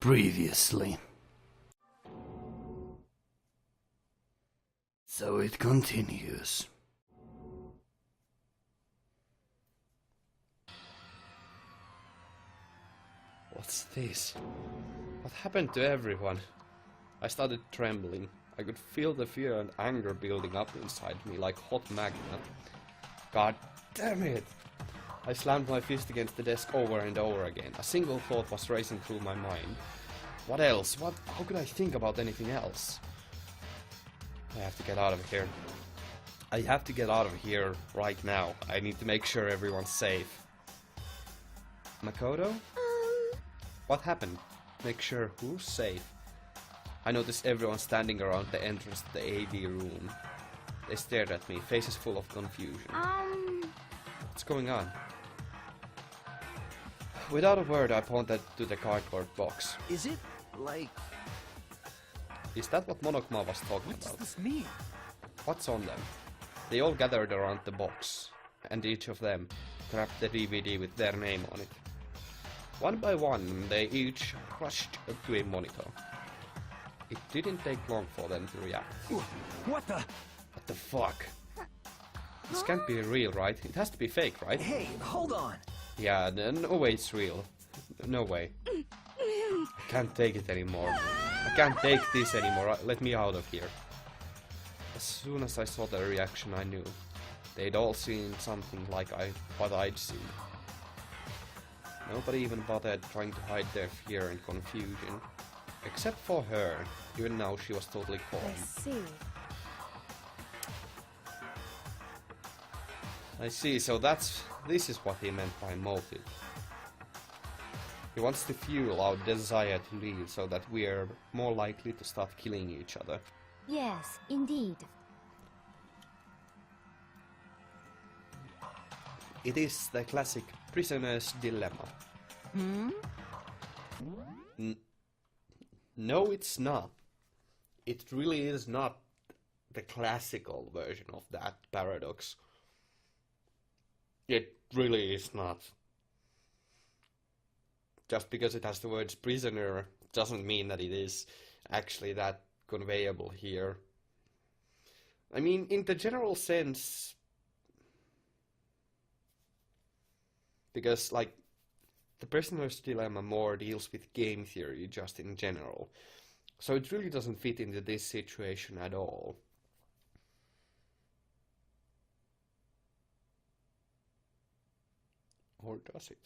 Previously. So it continues. What's this? What happened to everyone? I started trembling. I could feel the fear and anger building up inside me like hot magnet. God damn it! I slammed my fist against the desk over and over again. A single thought was racing through my mind. What else? How could I think about anything else? I have to get out of here. I have to get out of here right now. I need to make sure everyone's safe. Makoto? What happened? Make sure who's safe? I noticed everyone standing around the entrance to the AV room. They stared at me, faces full of confusion. What's going on? Without a word, I pointed to the cardboard box. Is it, like... Is that what Monokuma was talking about? What's this mean? What's on them? They all gathered around the box, and each of them grabbed the DVD with their name on it. One by one, they each crushed to a monitor. It didn't take long for them to react. What the? What the fuck? This can't be real, right? It has to be fake, right? Hey, hold on. Yeah, no way it's real. No way. I can't take it anymore. I can't take this anymore. Let me out of here. As soon as I saw their reaction, I knew. They'd all seen something like what I'd seen. Nobody even bothered trying to hide their fear and confusion. Except for her. Even now she was totally calm. I see, so this is what he meant by motive. He wants to fuel our desire to leave so that we are more likely to start killing each other. Yes, indeed. It is the classic prisoner's dilemma. No, it's not. It really is not the classical version of that paradox. It really is not. Just because it has the words prisoner doesn't mean that it is actually that conveyable here. I mean, in the general sense, because, like, the prisoner's dilemma more deals with game theory just in general. So it really doesn't fit into this situation at all. Or does it?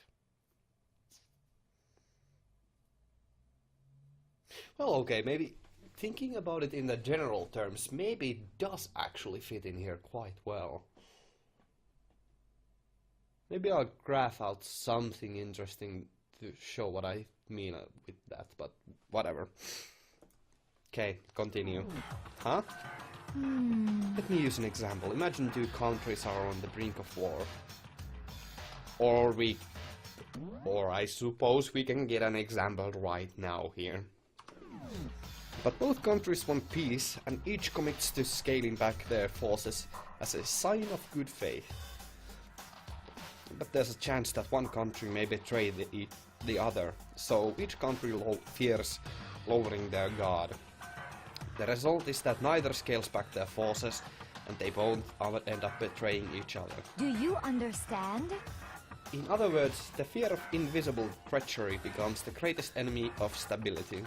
Well, okay, maybe thinking about it in the general terms, maybe it does actually fit in here quite well. Maybe I'll graph out something interesting to show what I mean with that, but whatever. Okay, continue. Huh? Let me use an example. Imagine two countries are on the brink of war. Or I suppose we can get an example right now here. But both countries want peace, and each commits to scaling back their forces as a sign of good faith. But there's a chance that one country may betray the other, so each country fears lowering their guard. The result is that neither scales back their forces, and they both end up betraying each other. Do you understand? In other words, the fear of invisible treachery becomes the greatest enemy of stability.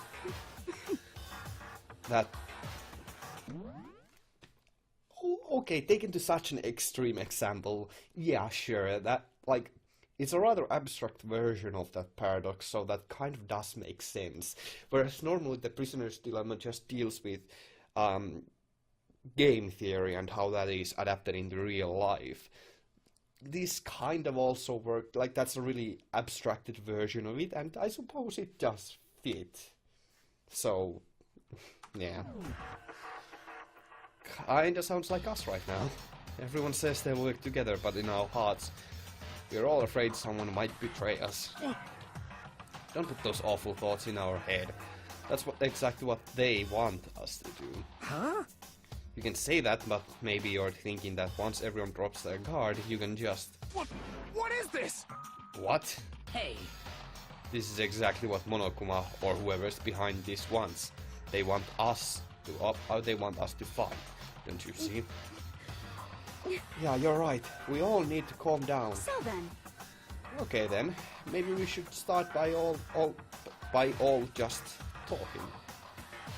Okay, taken to such an extreme example, yeah, sure, that, like, it's a rather abstract version of that paradox, so that kind of does make sense. Whereas normally the prisoner's dilemma just deals with game theory and how that is adapted into real life. This kind of also worked, like, that's a really abstracted version of it, and I suppose it does fit. So, yeah. Kinda sounds like us right now. Everyone says they work together, but in our hearts, we're all afraid someone might betray us. Don't put those awful thoughts in our head. That's exactly what they want us to do. Huh? You can say that, but maybe you're thinking that once everyone drops their guard, you can just... What is this? What? Hey, This is exactly what Monokuma or whoever's behind this wants. They want us to fight. Don't you see? Yeah, you're right. We all need to calm down. So then, Okay then, maybe we should start by all just talking.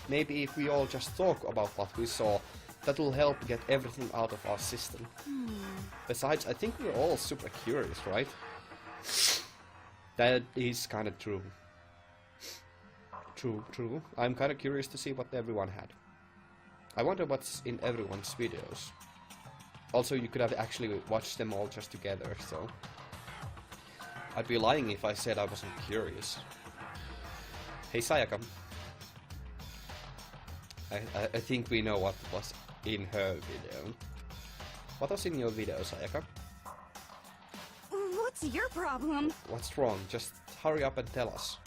Maybe if we all just talk about what we saw, that'll help get everything out of our system. Besides, I think we're all super curious, right? That is kinda true. True. I'm kinda curious to see what everyone had. I wonder what's in everyone's videos. Also, you could have actually watched them all just together, so... I'd be lying if I said I wasn't curious. Hey Sayaka. I think we know what was in her video. What was in your video, Sayaka? what's your problem? What's wrong? Just hurry up and tell us.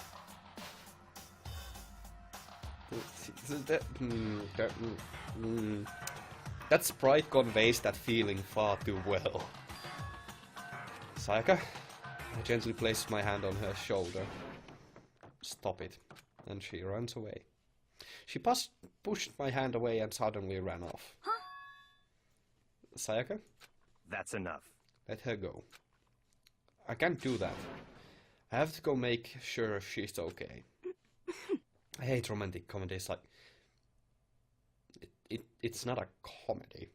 That sprite conveys that feeling far too well. Sayaka? I gently placed my hand on her shoulder. Stop it. And she runs away. She pushed my hand away and suddenly ran off. Huh? Sayaka? That's enough. Let her go. I can't do that. I have to go make sure she's okay. I hate romantic comedies. Like, it's not a comedy.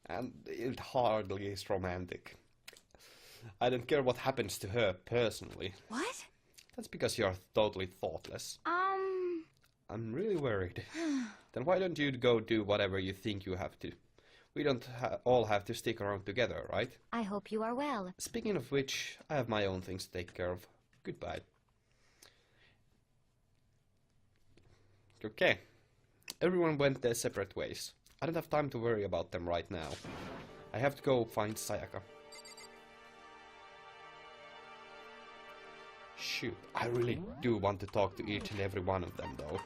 And it hardly is romantic. I don't care what happens to her personally. What? That's because you're totally thoughtless. I'm really worried. Then why don't you go do whatever you think you have to? We don't all have to stick around together, right? I hope you are well. Speaking of which, I have my own things to take care of. Goodbye. Okay. Everyone went their separate ways. I don't have time to worry about them right now. I have to go find Sayaka. Shoot, I really do want to talk to each and every one of them, though.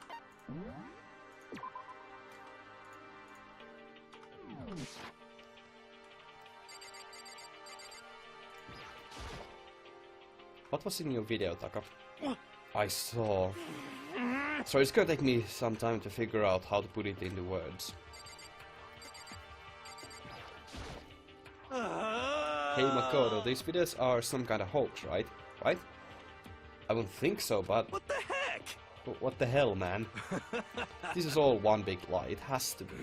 What was in your video, Taka? I saw. So it's gonna take me some time to figure out how to put it into words. Hey Makoto, these videos are some kind of hoax, right? Right? I wouldn't think so, but... What the heck? What the hell, man? This is all one big lie, it has to be.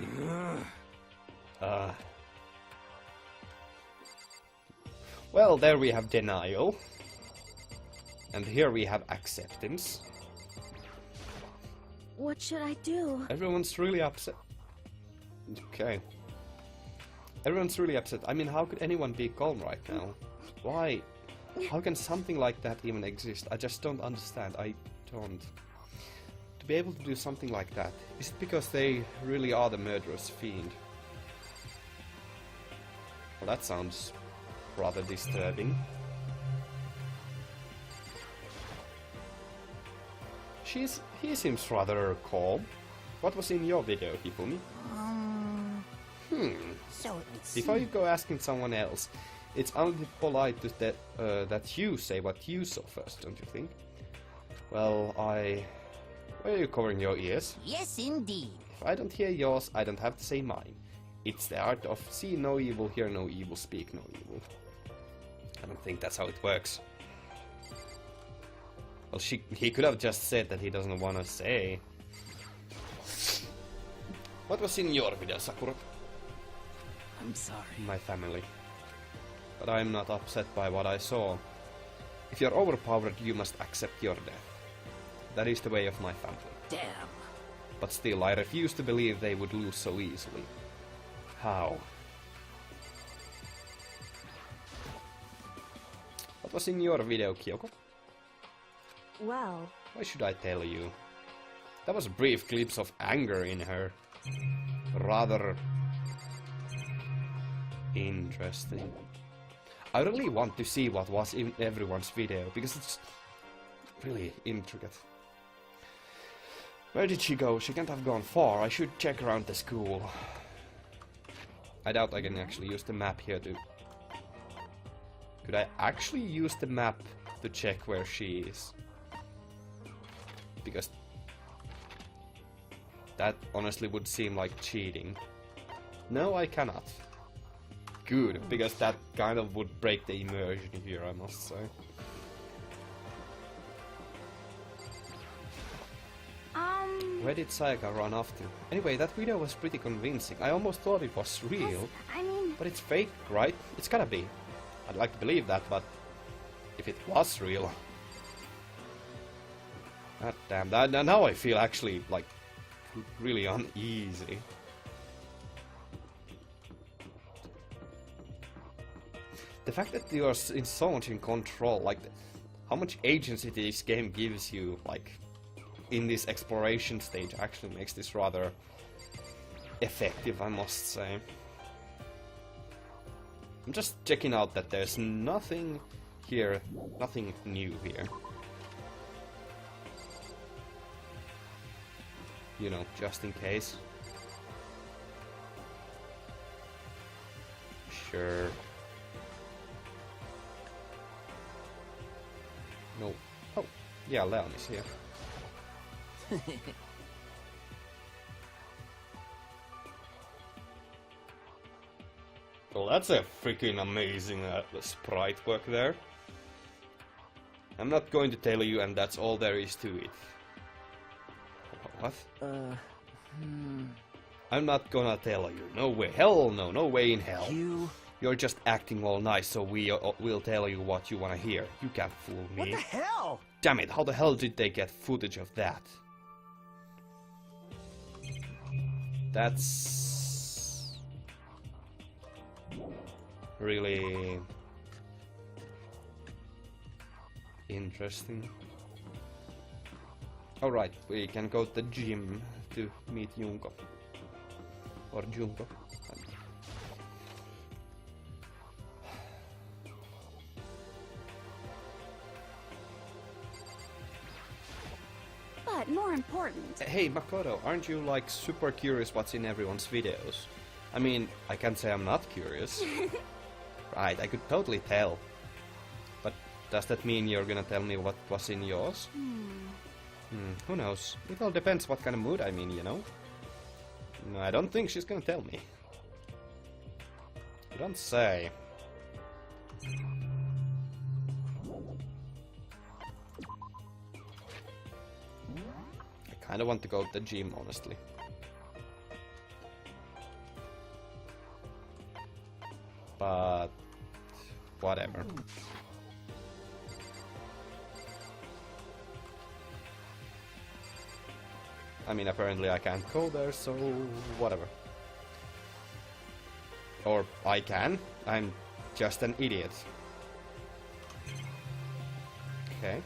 Well, there we have denial. And here we have acceptance. What should I do? Everyone's really upset. Okay. Everyone's really upset. I mean, how could anyone be calm right now? Why? How can something like that even exist? I just don't understand. I don't. To be able to do something like that, is it because they really are the murderous fiend? Well, that sounds rather disturbing. He seems rather calm. What was in your video, Hifumi? So it's... Before you go asking someone else, it's only polite to that you say what you saw first, don't you think? Well, Why are you covering your ears? Yes, indeed. If I don't hear yours, I don't have to say mine. It's the art of see no evil, hear no evil, speak no evil. I don't think that's how it works. Well, he could have just said that he doesn't want to say. What was in your video, Sakura? I'm sorry. My family. But I am not upset by what I saw. If you're overpowered, you must accept your death. That is the way of my family. Damn. But still, I refuse to believe they would lose so easily. How? What was in your video, Kyoko? Well... Why should I tell you? That was a brief glimpse of anger in her. Rather... interesting. I really want to see what was in everyone's video, because it's really intricate. Where did she go? She can't have gone far. I should check around the school. I doubt I can actually use the map here to... Could I actually use the map to check where she is. Because that honestly would seem like cheating. No, I cannot. Good, because that kind of would break the immersion here, I must say. Where did Sayaka run off to? Anyway, that video was pretty convincing. I almost thought it was real. I mean, But it's fake, right? It's gotta be. I'd like to believe that, but if it was real... God damn, now I feel actually, like, really uneasy. The fact that you are in so much in control, like, how much agency this game gives you, like, in this exploration stage actually makes this rather effective, I must say. I'm just checking out that there's nothing here, nothing new here. You know, just in case. Sure. No. Oh, yeah, Leon is here. Well, that's a freaking amazing sprite work there. I'm not going to tell you, and that's all there is to it. What? I'm not gonna tell you. No way. Hell no. No way in hell. You're just acting all nice, so we'll tell you what you wanna hear. You can't fool me. What the hell? Damn it, how the hell did they get footage of that? That's... really... interesting. Alright, we can go to the gym to meet Junko. Or Junko. But more important, Hey Makoto, aren't you like super curious what's in everyone's videos? I mean, I can't say I'm not curious. Right, I could totally tell. But does that mean you're gonna tell me what was in yours? Who knows? It all depends what kind of mood I'm in, you know? No, I don't think she's gonna tell me. You don't say. I kinda want to go to the gym, honestly. But... whatever. I mean, apparently I can't go there, so whatever. Or I can. I'm just an idiot. Okay.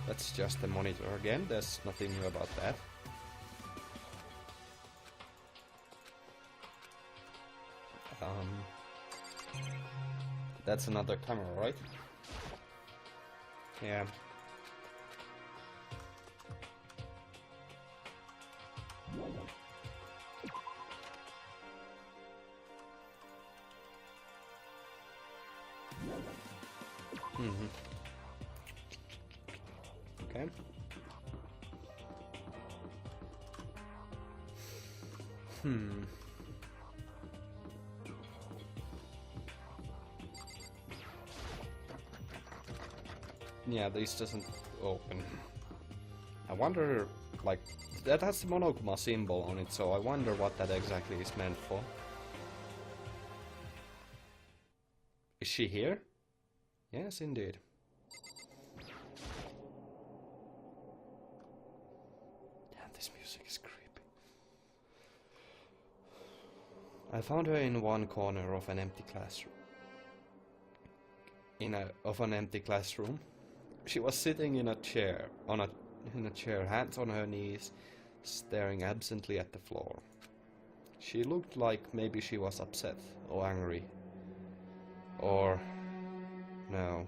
That's just the monitor again. There's nothing new about that. That's another camera, right? Yeah. Okay. Yeah, this doesn't open. I wonder, like, that has the Monokuma symbol on it, so I wonder what that exactly is meant for. Is she here? Yes, indeed. Damn, this music is creepy. I found her in one corner of an empty classroom. Of an empty classroom. She was sitting in a chair, hands on her knees, staring absently at the floor. She looked like maybe she was upset or angry. Or... no.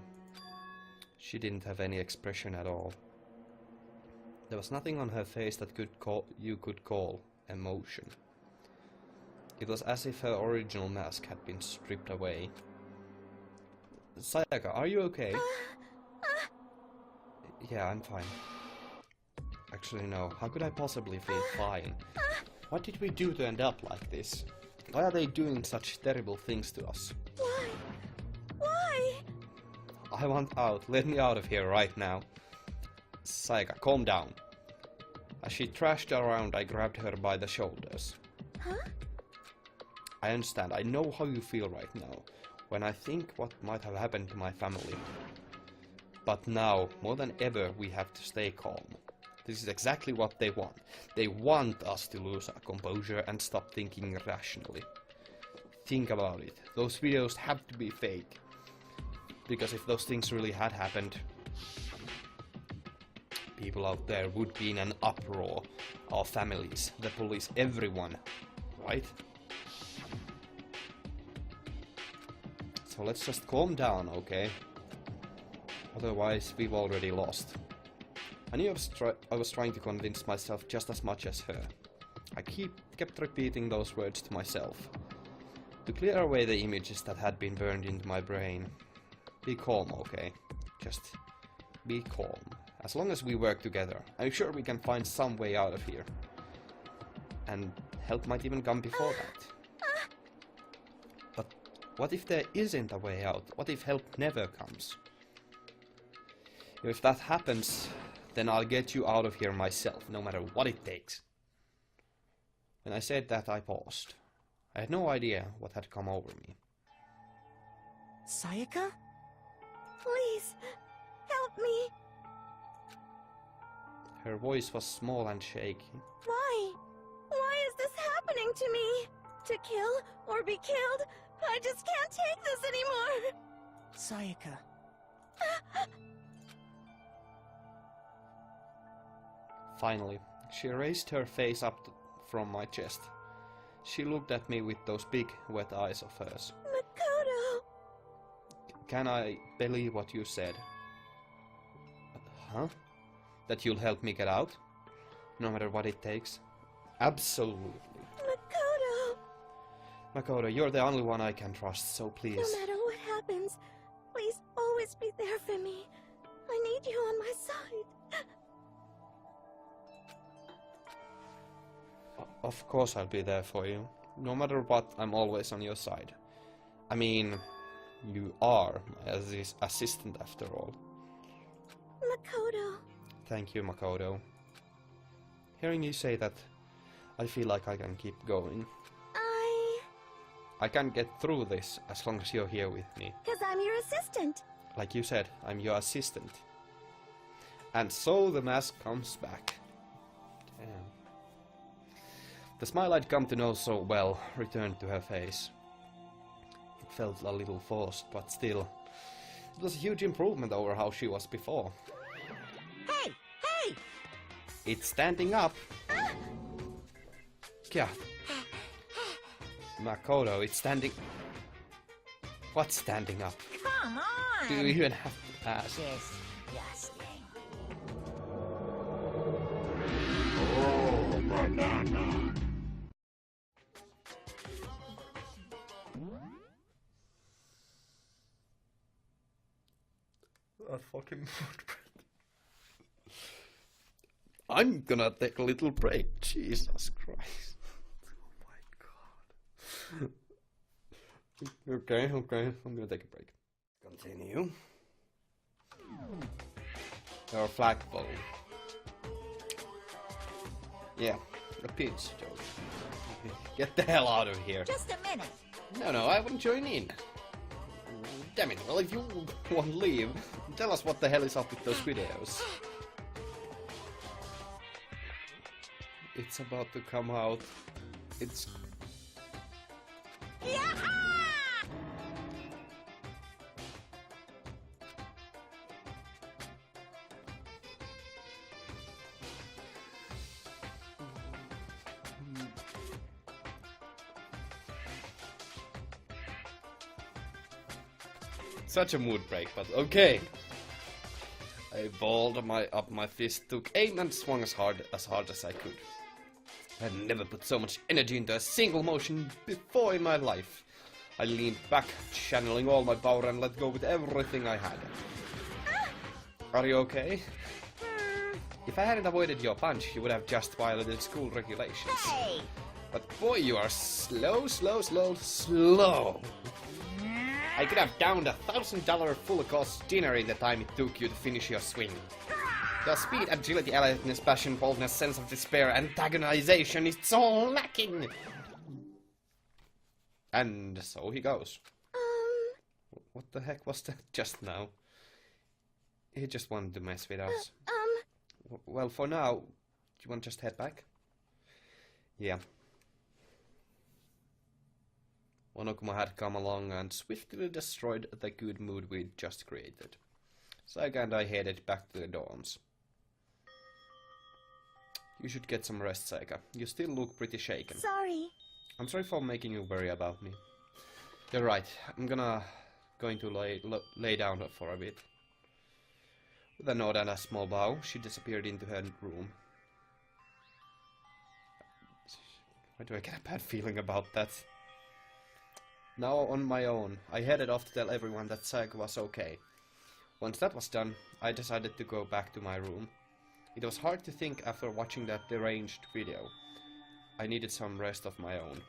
She didn't have any expression at all. There was nothing on her face that you could call emotion. It was as if her original mask had been stripped away. Sayaka, are you okay? Yeah, I'm fine. Actually, no. How could I possibly feel fine? What did we do to end up like this? Why are they doing such terrible things to us? Why? Why? I want out. Let me out of here right now. Sayaka, calm down. As she thrashed around, I grabbed her by the shoulders. Huh? I understand. I know how you feel right now, when I think what might have happened to my family. But now, more than ever, we have to stay calm. This is exactly what they want. They want us to lose our composure and stop thinking rationally. Think about it. Those videos have to be fake. Because if those things really had happened, people out there would be in an uproar. Our families, the police, everyone. Right? So let's just calm down, okay? Otherwise, we've already lost. I knew I was trying to convince myself just as much as her. I kept repeating those words to myself. To clear away the images that had been burned into my brain. Be calm, okay? Just be calm. As long as we work together, I'm sure we can find some way out of here. And help might even come before that. But what if there isn't a way out? What if help never comes? If that happens, then I'll get you out of here myself, no matter what it takes. When I said that, I paused. I had no idea what had come over me. Sayaka? Please, help me. Her voice was small and shaky. Why? Why is this happening to me? To kill or be killed? I just can't take this anymore. Sayaka. Finally, she raised her face up from my chest. She looked at me with those big, wet eyes of hers. Makoto! Can I believe what you said? Huh? That you'll help me get out? No matter what it takes? Absolutely. Makoto! Makoto, you're the only one I can trust, so please. No matter what happens, please always be there for me. I need you on my side. Of course I'll be there for you. No matter what, I'm always on your side. I mean, you are my assistant after all. Makoto. Thank you, Makoto. Hearing you say that, I feel like I can keep going. I can get through this as long as you're here with me. 'Cause I'm your assistant. Like you said, I'm your assistant. And so the mask comes back. Damn. The smile I'd come to know so well returned to her face. It felt a little forced, but still, it was a huge improvement over how she was before. Hey! Hey! It's standing up! Yeah. Makoto, it's standing... What's standing up? Come on! Do you even have to ask? Disgusting. A fucking mood break. I'm gonna take a little break. Jesus Christ. Oh my god. Okay, I'm gonna take a break. Continue. Your flagpole. Yeah, a pitch joke. Get the hell out of here. Just a minute. No, I wouldn't join in. Damn it, well, if you won't leave, tell us what the hell is up with those videos. It's about to come out. It's... Such a mood break, but okay. I balled up my fist, took aim and swung as hard as I could. I had never put so much energy into a single motion before in my life. I leaned back, channeling all my power and let go with everything I had. Are you okay? If I hadn't avoided your punch, you would have just violated school regulations. Hey! But boy, you are slow. I could have downed $1,000 full-cost dinner in the time it took you to finish your swing. Your speed, agility, alertness, passion, boldness, sense of despair, antagonization, it's all lacking! And so he goes. What the heck was that just now? He just wanted to mess with us. Well, for now, do you want to just head back? Yeah. Monokuma had come along and swiftly destroyed the good mood we'd just created. Saika and I headed back to the dorms. You should get some rest, Saika. You still look pretty shaken. Sorry. I'm sorry for making you worry about me. You're right. I'm going to lay down for a bit. With a nod and a small bow, she disappeared into her room. Why do I get a bad feeling about that? Now on my own, I headed off to tell everyone that Saika was okay. Once that was done, I decided to go back to my room. It was hard to think after watching that deranged video. I needed some rest of my own.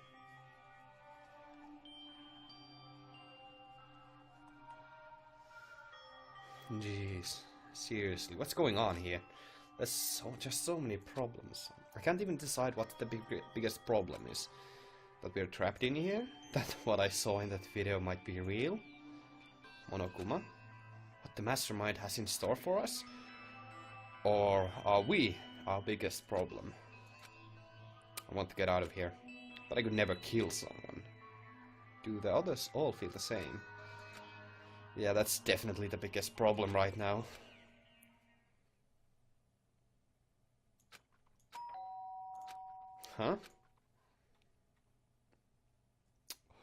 Jeez, seriously, what's going on here? There's just so many problems. I can't even decide what the biggest problem is. That we're trapped in here? That what I saw in that video might be real? Monokuma? What the mastermind has in store for us? Or are we our biggest problem? I want to get out of here, but I could never kill someone. Do the others all feel the same? Yeah, that's definitely the biggest problem right now. Huh?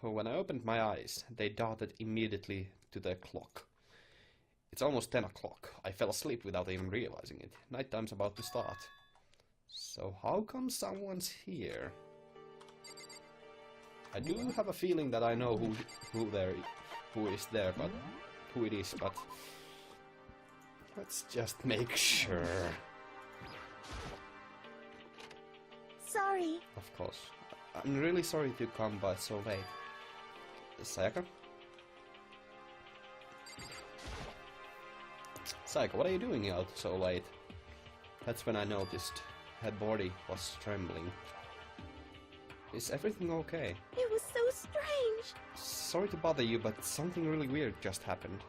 When I opened my eyes, they darted immediately to the clock. It's almost 10 o'clock. I fell asleep without even realizing it. Nighttime's about to start. So how come someone's here? I do have a feeling that I know who is there, but who it is, but let's just make sure. Sorry. Of course. I'm really sorry to come by so late. Sayaka? Sayaka, what are you doing out so late? That's when I noticed her body was trembling. Is everything okay? It was so strange. Sorry to bother you, but something really weird just happened.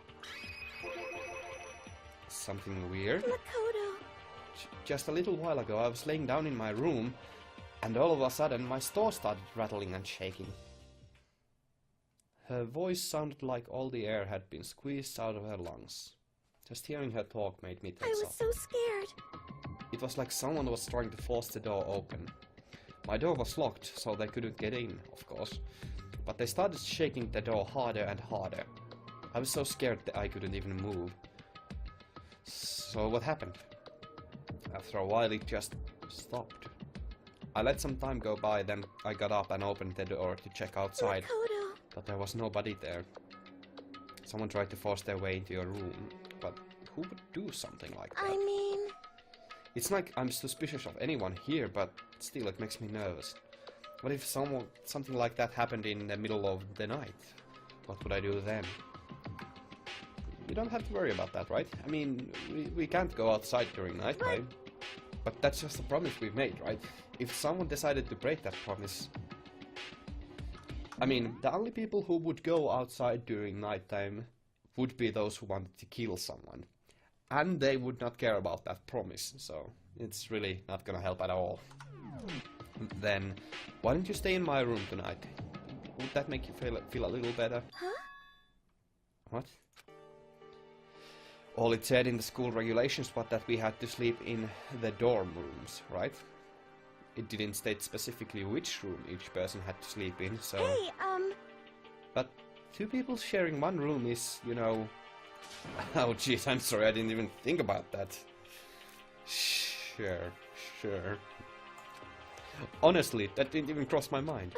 Something weird? Makoto. Just a little while ago I was laying down in my room, and all of a sudden my store started rattling and shaking. Her voice sounded like all the air had been squeezed out of her lungs. Just hearing her talk made me tense I was up. so scared. It was like someone was trying to force the door open. My door was locked, so they couldn't get in, of course. But they started shaking the door harder and harder. I was so scared that I couldn't even move. So what happened? After a while it just stopped. I let some time go by, then I got up and opened the door to check outside. Makoto. But there was nobody there. Someone tried to force their way into your room, but who would do something like that? I mean... It's like I'm suspicious of anyone here, but still it makes me nervous. What if something like that happened in the middle of the night? What would I do then? You don't have to worry about that, right? I mean, we can't go outside during nighttime. But that's just a promise we've made, right? If someone decided to break that promise... I mean, the only people who would go outside during nighttime would be those who wanted to kill someone. And they would not care about that promise, so it's really not gonna help at all. Then, why don't you stay in my room tonight? Would that make you feel a little better? Huh? What? All it said in the school regulations was that we had to sleep in the dorm rooms, right? It didn't state specifically which room each person had to sleep in, so... Hey, But two people sharing one room is, you know... Oh jeez, I'm sorry, I didn't even think about that. Sure. Honestly, that didn't even cross my mind.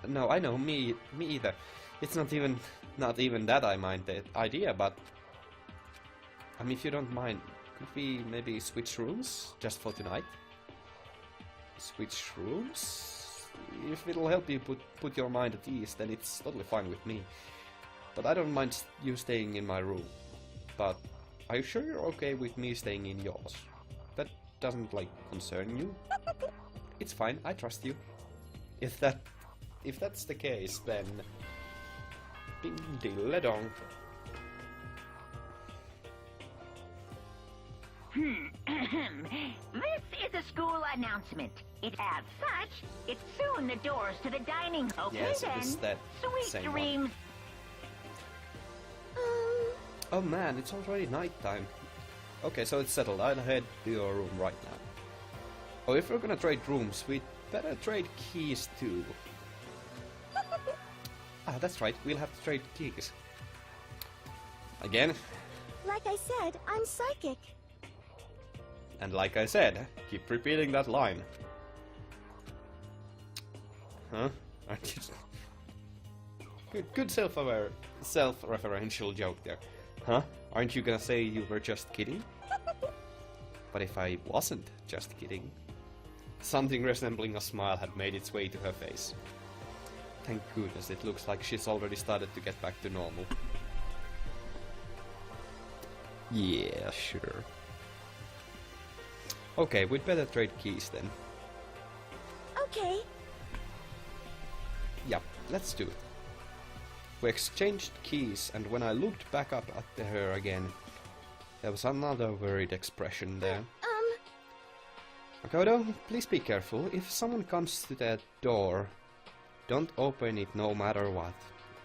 No, I know, me either. It's not even that I mind the idea, but I mean, if you don't mind, could we maybe switch rooms just for tonight? Switch rooms? If it'll help you put your mind at ease, then it's totally fine with me. But I don't mind you staying in my room. But are you sure you're okay with me staying in yours? That doesn't, like, concern you? It's fine, I trust you. If that's the case, then ding diddle dong. This is a school announcement. As such, it's soon the doors to the dining. Okay, Yes, then. it is that Sweet same dreams. Oh man, it's already nighttime. Okay, so it's settled. I'll head to your room right now. Oh, if we're gonna trade rooms, we'd better trade keys too. Ah, that's right, we'll have to trade keys. Again, Like I said, I'm psychic. and like I said, keep repeating that line. Huh? Aren't you... Good self-referential joke there. Huh? Aren't you gonna say you were just kidding? But if I wasn't just kidding... Something resembling a smile had made its way to her face. Thank goodness, it looks like she's already started to get back to normal. Yeah, sure. Okay, we'd better trade keys then. Okay. Yeah, let's do it. We exchanged keys, and when I looked back up at her again, there was another worried expression there. Makoto, please be careful. If someone comes to that door, don't open it no matter what.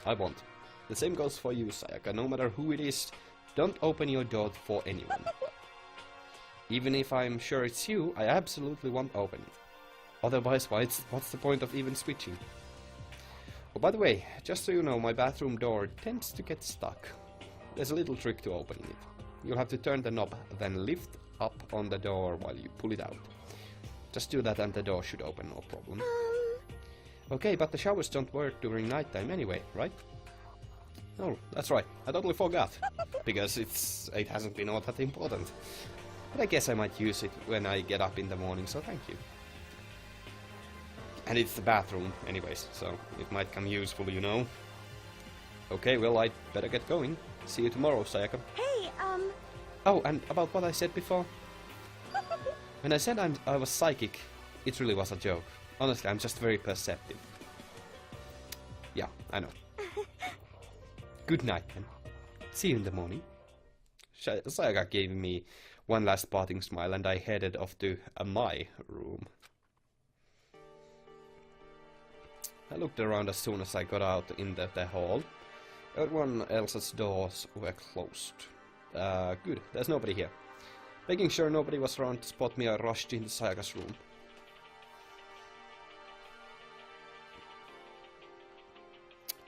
I won't. The same goes for you, Sayaka. No matter who it is, don't open your door for anyone. Even if I'm sure it's you, I absolutely won't open it. Otherwise, what's the point of even switching? Oh, by the way, just so you know, my bathroom door tends to get stuck. There's a little trick to opening it. You'll have to turn the knob, then lift up on the door while you pull it out. Just do that and the door should open, no problem. Okay, but the showers don't work during nighttime anyway, right? Oh, that's right. I totally forgot. Because it hasn't been all that important. But I guess I might use it when I get up in the morning, so thank you. And it's the bathroom anyways, so it might come useful, you know. Okay, well, I'd better get going. See you tomorrow, Sayaka. Hey, Oh, and about what I said before. When I said I was psychic, it really was a joke. Honestly, I'm just very perceptive. Yeah, I know. Good night, then. See you in the morning. Sayaka gave me one last parting smile, and I headed off to my room. I looked around as soon as I got out in the hall. Everyone else's doors were closed. Good, there's nobody here. Making sure nobody was around to spot me, I rushed into Sayaka's room.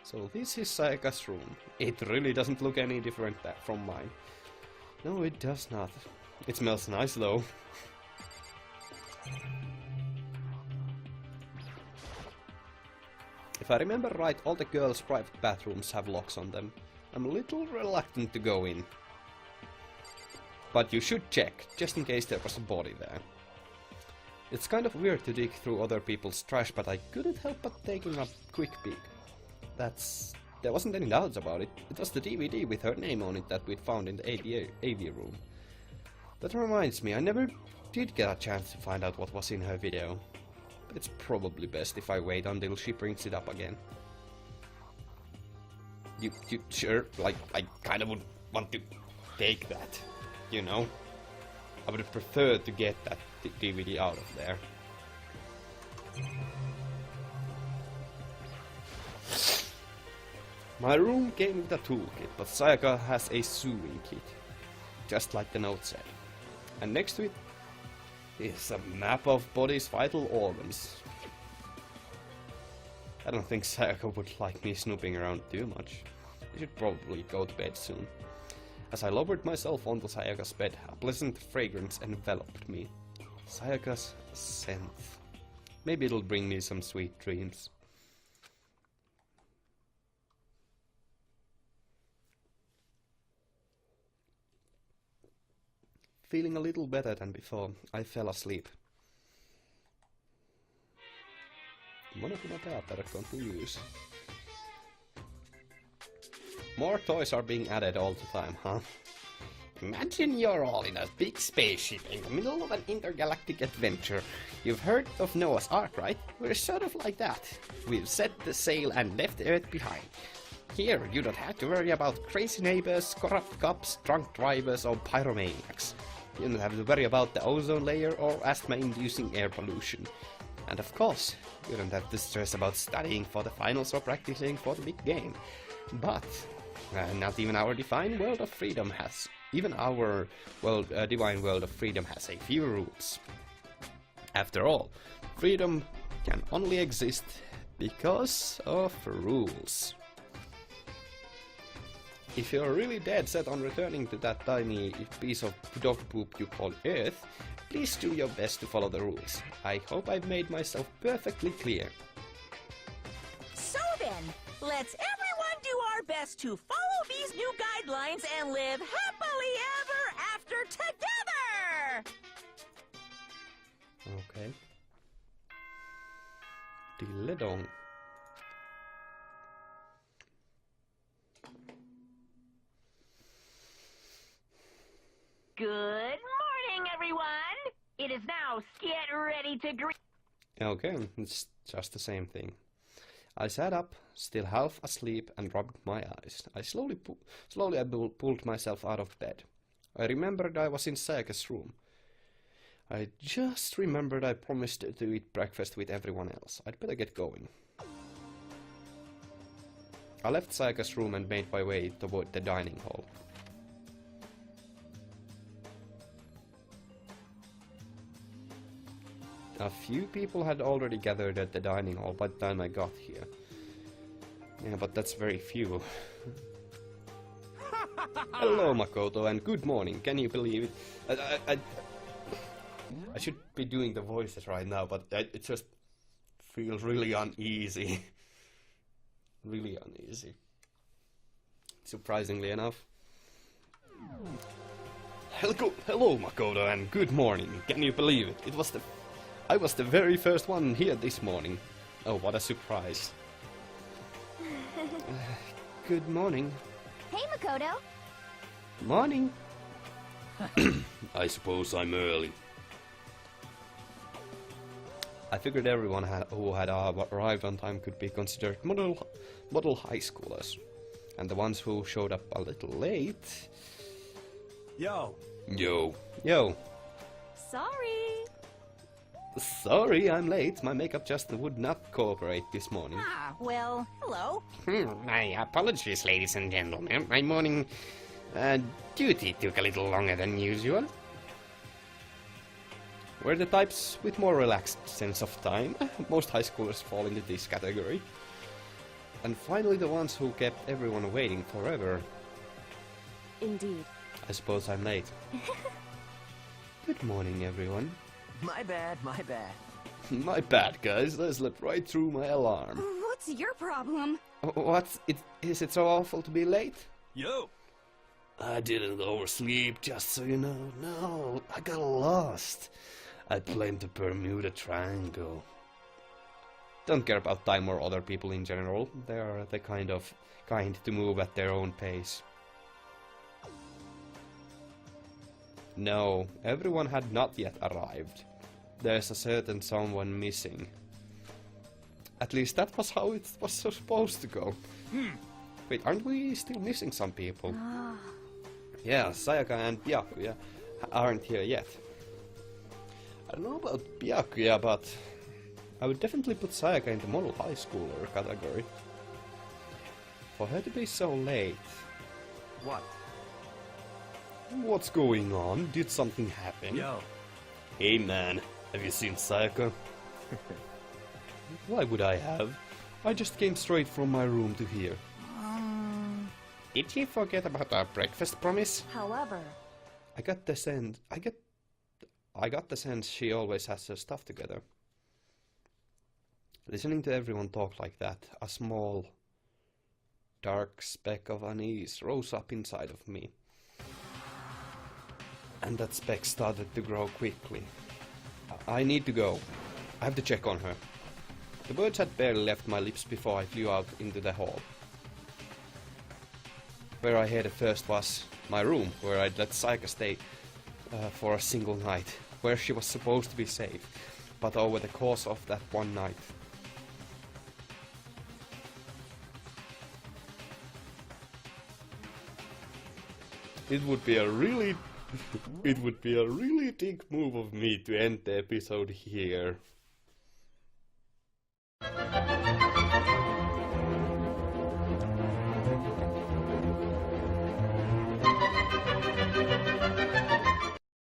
So this is Sayaka's room. It really doesn't look any different from mine. No, it does not. It smells nice though. If I remember right, all the girls' private bathrooms have locks on them. I'm a little reluctant to go in. But you should check, just in case there was a body there. It's kind of weird to dig through other people's trash, but I couldn't help but taking a quick peek. There wasn't any doubts about it. It was the DVD with her name on it that we'd found in the AV room. That reminds me, I never did get a chance to find out what was in her video. But it's probably best if I wait until she brings it up again. You sure? Like, I kind of would want to take that, you know? I would have preferred to get that DVD out of there. My room came with a toolkit, but Sayaka has a sewing kit, just like the note said. And next to it is a map of body's vital organs. I don't think Sayaka would like me snooping around too much. I should probably go to bed soon. As I lowered myself onto Sayaka's bed, a pleasant fragrance enveloped me. Sayaka's scent. Maybe it'll bring me some sweet dreams. feeling a little better than before, I fell asleep. Monokuma Theater continues. More toys are being added all the time, huh? Imagine you're all in a big spaceship in the middle of an intergalactic adventure. You've heard of Noah's Ark, right? We're sort of like that. We've set the sail and left Earth behind. Here, you don't have to worry about crazy neighbors, corrupt cops, drunk drivers, or pyromaniacs. You don't have to worry about the ozone layer or asthma-inducing air pollution. And of course, you don't have to stress about studying for the finals or practicing for the big game. But not even our divine world of freedom has... Even our divine world of freedom has a few rules. After all, freedom can only exist because of rules. If you're really dead set on returning to that tiny piece of dog poop you call Earth, please do your best to follow the rules. I hope I've made myself perfectly clear. So then, let's everyone do our best to follow these new guidelines and live happily ever after together! Okay. Dilledong. Good morning, everyone! It is now get ready to greet. Okay, it's just the same thing. I sat up, still half asleep, and rubbed my eyes. I slowly pulled myself out of bed. I remembered I was in Sayaka's room. I just remembered I promised to eat breakfast with everyone else. I'd better get going. I left Sayaka's room and made my way toward the dining hall. A few people had already gathered at the dining hall by the time I got here. Yeah, but that's very few. Hello, Makoto, and good morning. Can you believe it? I should be doing the voices right now, but it just feels really uneasy. Really uneasy. Surprisingly enough. Hello, Makoto, and good morning. Can you believe it? I was the very first one here this morning. Oh, what a surprise. Good morning. Hey, Makoto. Morning. I suppose I'm early. I figured everyone who had arrived on time could be considered model high schoolers. And the ones who showed up a little late... Yo. Yo. Sorry. Sorry, I'm late. My makeup just would not cooperate this morning. Ah, well, hello. My apologies, ladies and gentlemen. My morning duty took a little longer than usual. We're the types with more relaxed sense of time. Most high schoolers fall into this category. And finally the ones who kept everyone waiting forever. Indeed. I suppose I'm late. Good morning, everyone. My bad, my bad. My bad, guys. I slept right through my alarm. What's your problem? Is it so awful to be late? Yo. I didn't oversleep, just so you know. No, I got lost. I blamed the Bermuda Triangle. Don't care about time or other people in general. They are the kind to move at their own pace. No, everyone had not yet arrived. There's a certain someone missing. At least that was how it was supposed to go. Wait, aren't we still missing some people? Yeah, Sayaka and Byakuya aren't here yet. I don't know about Byakuya, but I would definitely put Sayaka in the model high schooler category. For her to be so late... What? What's going on? Did something happen? Yo. Hey man, have you seen Sayaka? Why would I have? I just came straight from my room to here. Did you forget about our breakfast promise? However, I got the sense she always has her stuff together. Listening to everyone talk like that, a small, dark speck of unease rose up inside of me. and that speck started to grow quickly. I need to go. I have to check on her. The words had barely left my lips before I flew out into the hall. Where I headed first was my room, where I'd let Saika stay for a single night, where she was supposed to be safe, but over the course of that one night. It would be a really dick move of me to end the episode here.